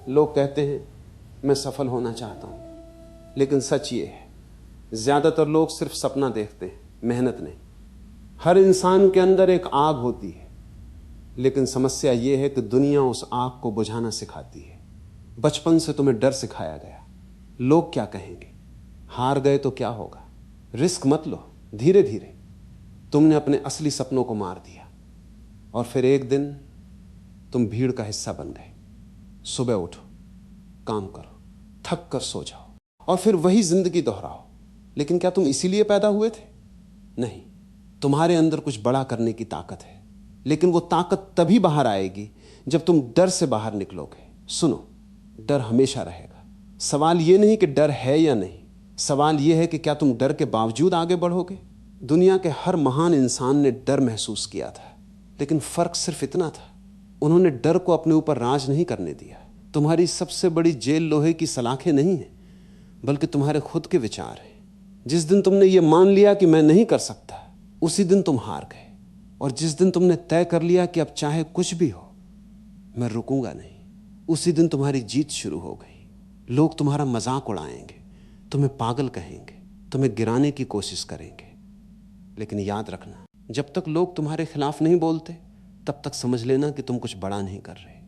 लोग कहते हैं मैं सफल होना चाहता हूं, लेकिन सच ये है ज्यादातर लोग सिर्फ सपना देखते हैं, मेहनत नहीं। हर इंसान के अंदर एक आग होती है, लेकिन समस्या यह है कि दुनिया उस आग को बुझाना सिखाती है। बचपन से तुम्हें डर सिखाया गया, लोग क्या कहेंगे, हार गए तो क्या होगा, रिस्क मत लो। धीरे धीरे तुमने अपने असली सपनों को मार दिया और फिर एक दिन तुम भीड़ का हिस्सा बन गए। सुबह उठो, काम करो, थक कर सो जाओ और फिर वही जिंदगी दोहराओ। लेकिन क्या तुम इसीलिए पैदा हुए थे? नहीं, तुम्हारे अंदर कुछ बड़ा करने की ताकत है, लेकिन वो ताकत तभी बाहर आएगी जब तुम डर से बाहर निकलोगे। सुनो, डर हमेशा रहेगा। सवाल यह नहीं कि डर है या नहीं, सवाल यह है कि क्या तुम डर के बावजूद आगे बढ़ोगे। दुनिया के हर महान इंसान ने डर महसूस किया था, लेकिन फर्क सिर्फ इतना था, उन्होंने डर को अपने ऊपर राज नहीं करने दिया। तुम्हारी सबसे बड़ी जेल लोहे की सलाखें नहीं है, बल्कि तुम्हारे खुद के विचार हैं। जिस दिन तुमने ये मान लिया कि मैं नहीं कर सकता, उसी दिन तुम हार गए। और जिस दिन तुमने तय कर लिया कि अब चाहे कुछ भी हो मैं रुकूंगा नहीं, उसी दिन तुम्हारी जीत शुरू हो गई। लोग तुम्हारा मजाक उड़ाएंगे, तुम्हें पागल कहेंगे, तुम्हें गिराने की कोशिश करेंगे, लेकिन याद रखना, जब तक लोग तुम्हारे खिलाफ नहीं बोलते तब तक समझ लेना कि तुम कुछ बड़ा नहीं कर रहे,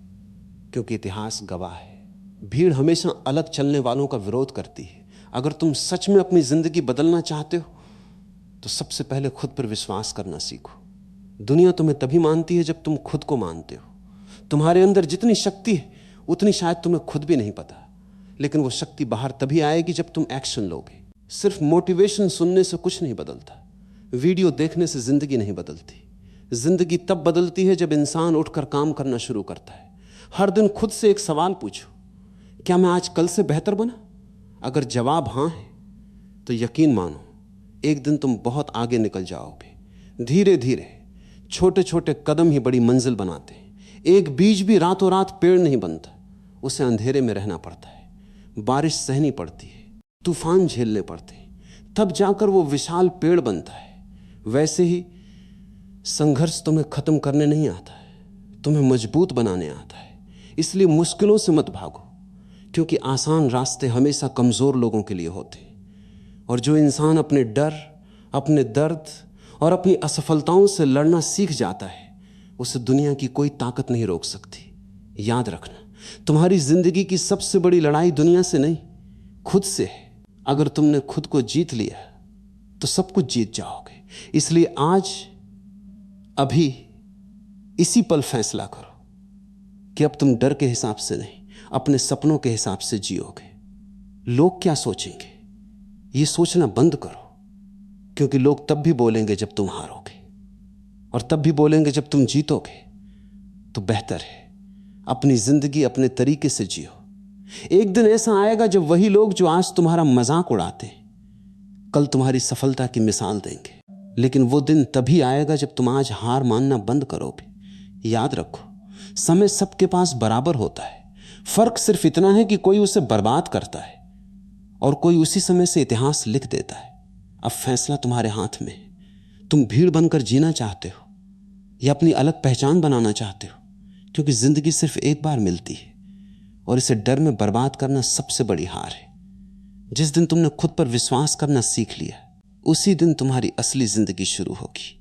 क्योंकि इतिहास गवाह है, भीड़ हमेशा अलग चलने वालों का विरोध करती है। अगर तुम सच में अपनी जिंदगी बदलना चाहते हो तो सबसे पहले खुद पर विश्वास करना सीखो। दुनिया तुम्हें तभी मानती है जब तुम खुद को मानते हो। तुम्हारे अंदर जितनी शक्ति है उतनी शायद तुम्हें खुद भी नहीं पता, लेकिन वो शक्ति बाहर तभी आएगी जब तुम एक्शन लोगे। सिर्फ मोटिवेशन सुनने से कुछ नहीं बदलता, वीडियो देखने से जिंदगी नहीं बदलती। जिंदगी तब बदलती है जब इंसान उठकर काम करना शुरू करता है। हर दिन खुद से एक सवाल पूछो, क्या मैं आज कल से बेहतर बना? अगर जवाब हां है तो यकीन मानो एक दिन तुम बहुत आगे निकल जाओगे। धीरे धीरे छोटे छोटे कदम ही बड़ी मंजिल बनाते हैं। एक बीज भी रातों रात पेड़ नहीं बनता, उसे अंधेरे में रहना पड़ता है, बारिश सहनी पड़ती है, तूफान झेलने पड़ते हैं, तब जाकर वो विशाल पेड़ बनता है। वैसे ही संघर्ष तुम्हें खत्म करने नहीं आता है, तुम्हें मजबूत बनाने आता है। इसलिए मुश्किलों से मत भागो, क्योंकि आसान रास्ते हमेशा कमजोर लोगों के लिए होते हैं। और जो इंसान अपने डर, अपने दर्द और अपनी असफलताओं से लड़ना सीख जाता है, उसे दुनिया की कोई ताकत नहीं रोक सकती। याद रखना, तुम्हारी जिंदगी की सबसे बड़ी लड़ाई दुनिया से नहीं, खुद से है। अगर तुमने खुद को जीत लिया तो सब कुछ जीत जाओगे। इसलिए आज, अभी, इसी पल फैसला करो कि अब तुम डर के हिसाब से नहीं, अपने सपनों के हिसाब से जियोगे। लोग क्या सोचेंगे ये सोचना बंद करो, क्योंकि लोग तब भी बोलेंगे जब तुम हारोगे और तब भी बोलेंगे जब तुम जीतोगे। तो बेहतर है अपनी जिंदगी अपने तरीके से जियो। एक दिन ऐसा आएगा जब वही लोग जो आज तुम्हारा मजाक उड़ाते कल तुम्हारी सफलता की मिसाल देंगे। लेकिन वो दिन तभी आएगा जब तुम आज हार मानना बंद करोगे। याद रखो, समय सबके पास बराबर होता है, फर्क सिर्फ इतना है कि कोई उसे बर्बाद करता है और कोई उसी समय से इतिहास लिख देता है। अब फैसला तुम्हारे हाथ में है। तुम भीड़ बनकर जीना चाहते हो या अपनी अलग पहचान बनाना चाहते हो? क्योंकि जिंदगी सिर्फ एक बार मिलती है और इसे डर में बर्बाद करना सबसे बड़ी हार है। जिस दिन तुमने खुद पर विश्वास करना सीख लिया, उसी दिन तुम्हारी असली जिंदगी शुरू होगी।